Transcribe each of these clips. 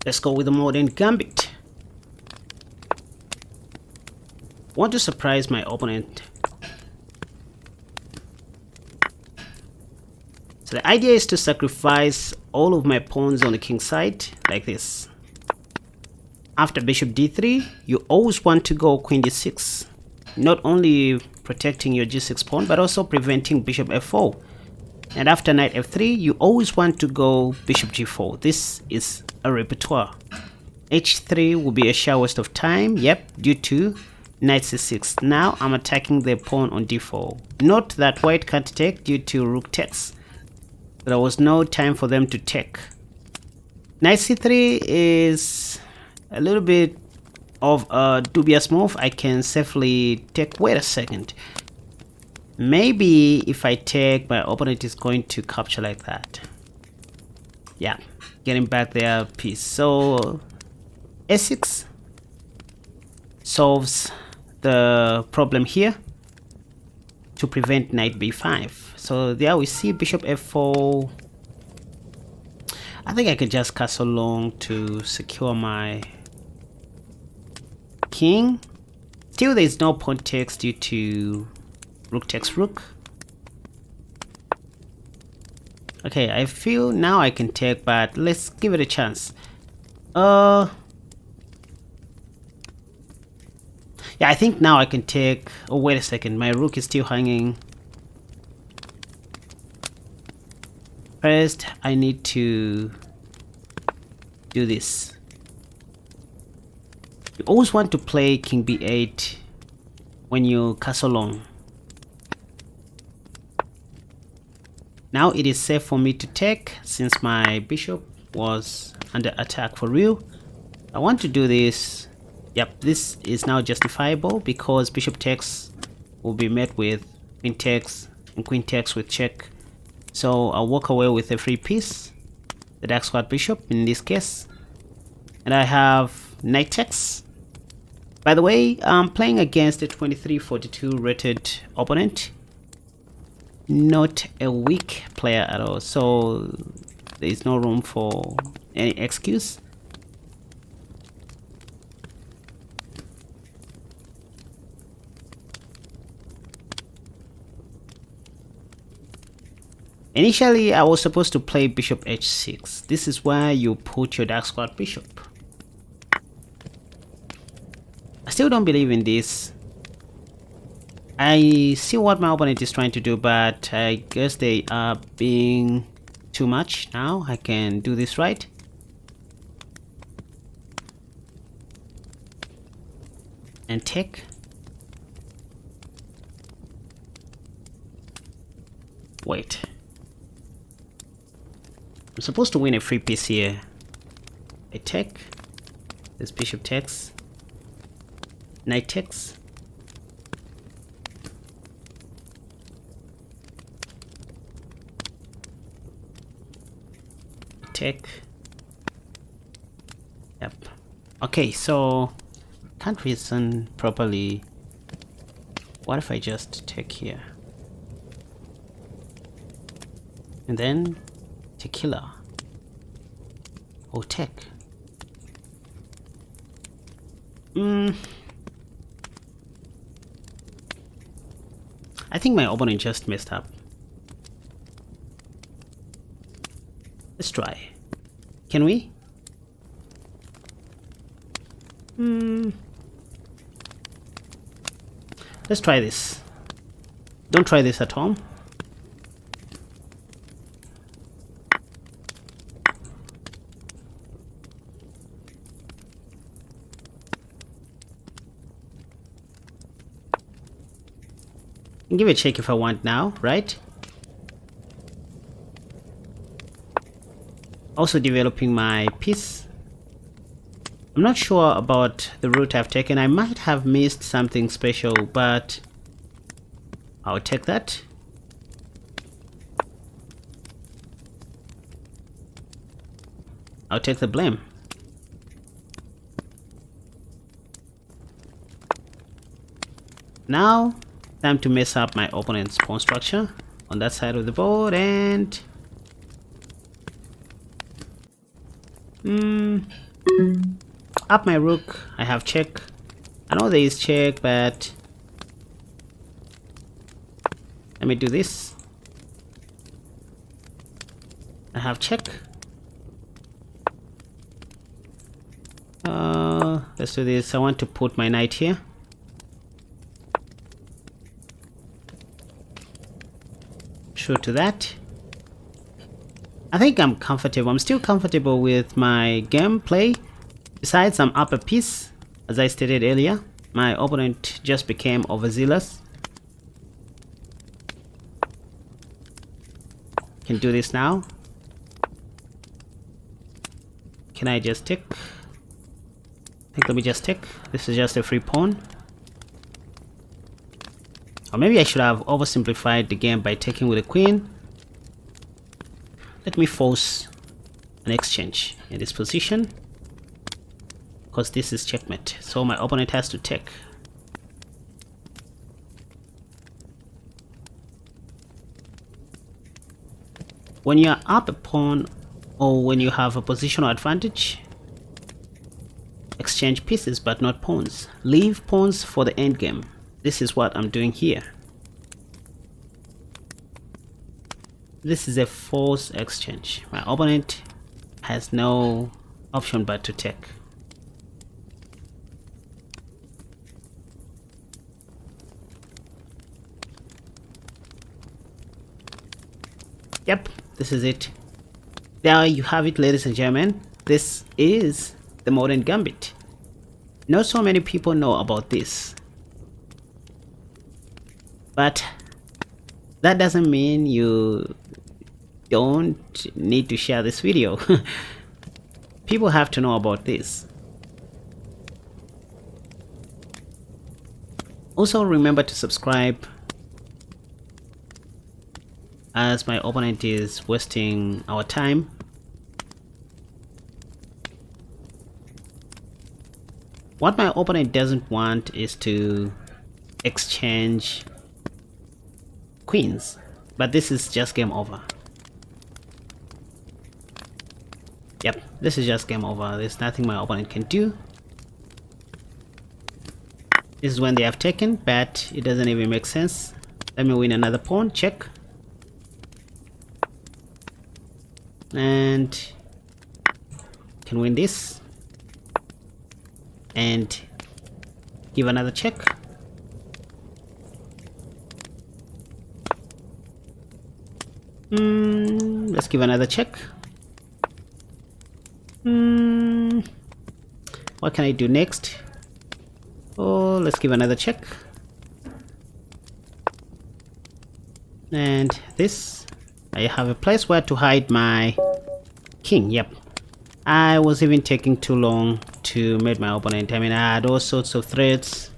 Let's go with the modern Gambit. Want to surprise my opponent. So the idea is to sacrifice all of my pawns on the king side like this. After bishop d3, you always want to go queen d6. Not only protecting your g6 pawn, but also preventing bishop f4. And after knight f3, you always want to go bishop g4. This is a repertoire. h3 will be a sheer waste of time, yep, due to knight c6. Now I'm attacking the pawn on d4. Note that white can't take due to rook takes. There was no time for them to take. Knight c3 is a little bit of a dubious move. I can safely take. Wait a second. Maybe if I take, my opponent is going to capture like that. Yeah, getting back their piece. So a6 solves the problem here to prevent knight b5. So there we see bishop f4. I think I could just castle long to secure my king. Still, there is no pawn takes due to rook takes rook. Okay, I feel now I can take, but let's give it a chance. Yeah, I think now I can take. Oh, wait a second, my rook is still hanging. First, I need to do this. You always want to play king b8 when you castle long. Now it is safe for me to take since my bishop was under attack for real. I want to do this. Yep, this is now justifiable because bishop takes will be met with queen takes and queen takes with check. So I'll walk away with a free piece, the dark squad bishop in this case. And I have knight takes. By the way, I'm playing against a 2342 rated opponent. Not a weak player at all, so there is no room for any excuse. Initially, I was supposed to play bishop h6. This is where you put your dark squad bishop. I still don't believe in this. I see what my opponent is trying to do, but I guess they are being too much. Now I can do this right. And take. Wait. I'm supposed to win a free piece here. I take. This bishop takes. Knight takes. Take. Yep. Okay, so can't reason properly. What if I just take here? And then tequila. Or take. I think my opponent just messed up. Let's try. Can we? Let's try this. Don't try this at home. Give it a check if I want now, right? Also developing my piece. I'm not sure about the route I've taken. I might have missed something special, but I'll take that. I'll take the blame. Now, time to mess up my opponent's pawn structure on that side of the board, and up my rook, I have check. I know there is check, but let me do this. I have check. Let's do this. I want to put my knight here. True to that. I think I'm comfortable. I'm still comfortable with my gameplay. Besides, I'm up a piece. As I stated earlier, my opponent just became overzealous. Can do this now. Can I just tick? I think let me just tick. This is just a free pawn. Or maybe I should have oversimplified the game by taking with a queen. Let me force an exchange in this position, because this is checkmate. So my opponent has to take. When you're up a pawn, or when you have a positional advantage, exchange pieces but not pawns. Leave pawns for the endgame. This is what I'm doing here. This is a forced exchange. My opponent has no option but to take. Yep, this is it. There you have it, ladies and gentlemen. This is the modern gambit. Not so many people know about this, but that doesn't mean you don't need to share this video. People have to know about this. Also remember to subscribe, as my opponent is wasting our time. What my opponent doesn't want is to exchange queens, but this is just game over. Yep, this is just game over. There's nothing my opponent can do. This is when they have taken, but it doesn't even make sense. Let me win another pawn, check. And can win this. And give another check. Let's give another check. What can I do next? Oh, let's give another check. And this, I have a place where to hide my king. Yep, I was even taking too long to meet my opponent. I mean, I had all sorts of threats.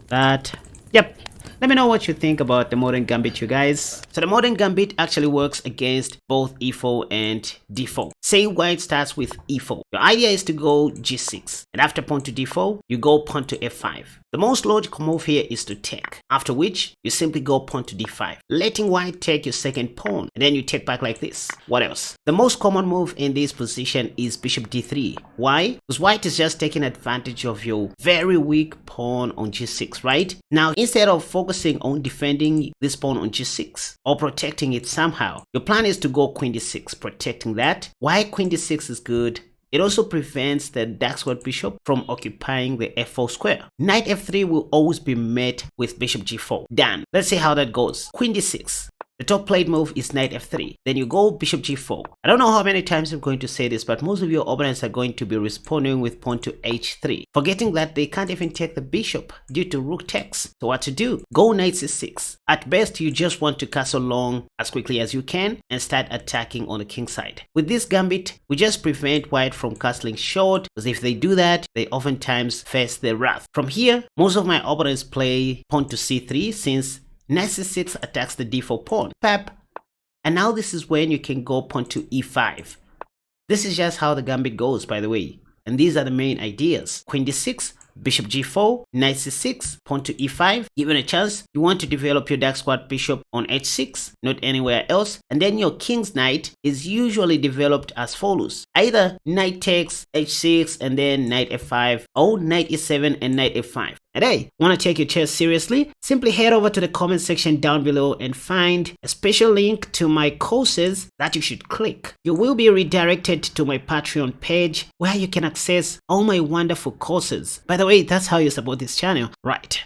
But yep, let me know what you think about the modern gambit, you guys. So the modern gambit actually works against both e4 and d4. Say white starts with e4. Your idea is to go g6, and after pawn to d4, you go pawn to f5. The most logical move here is to take, after which you simply go pawn to d5, letting white take your second pawn, and then you take back like this. What else? The most common move in this position is bishop d3. Why? Because white is just taking advantage of your very weak pawn on g6, right? Now, instead of focusing on defending this pawn on g6 or protecting it somehow, your plan is to go queen d6, protecting that. Why queen d6 is good? It also prevents the dark squared bishop from occupying the f4 square. Knight f3 will always be met with bishop g4. Done. Let's see how that goes. Queen d6. The top played move is knight f3. Then you go bishop g4. I don't know how many times I'm going to say this, but most of your opponents are going to be responding with pawn to h3, forgetting that they can't even take the bishop due to rook takes. So what to do? Go knight c6. At best, you just want to castle long as quickly as you can and start attacking on the king side. With this gambit, we just prevent white from castling short, because if they do that, they oftentimes face the wrath. From here, most of my opponents play pawn to c3, since knight c6 attacks the d4 pawn. Pep. And now this is when you can go pawn to e5. This is just how the gambit goes, by the way. And these are the main ideas. Queen d6, bishop g4, knight c6, pawn to e5. Given a chance, you want to develop your dark squad bishop on h6, not anywhere else, and then your king's knight is usually developed as follows: either knight takes h6 and then knight f5, or knight e7 and knight f5. And hey, want to take your chess seriously? Simply head over to the comment section down below and find a special link to my courses that you should click. You will be redirected to my Patreon page where you can access all my wonderful courses. By the way, that's how you support this channel. Right.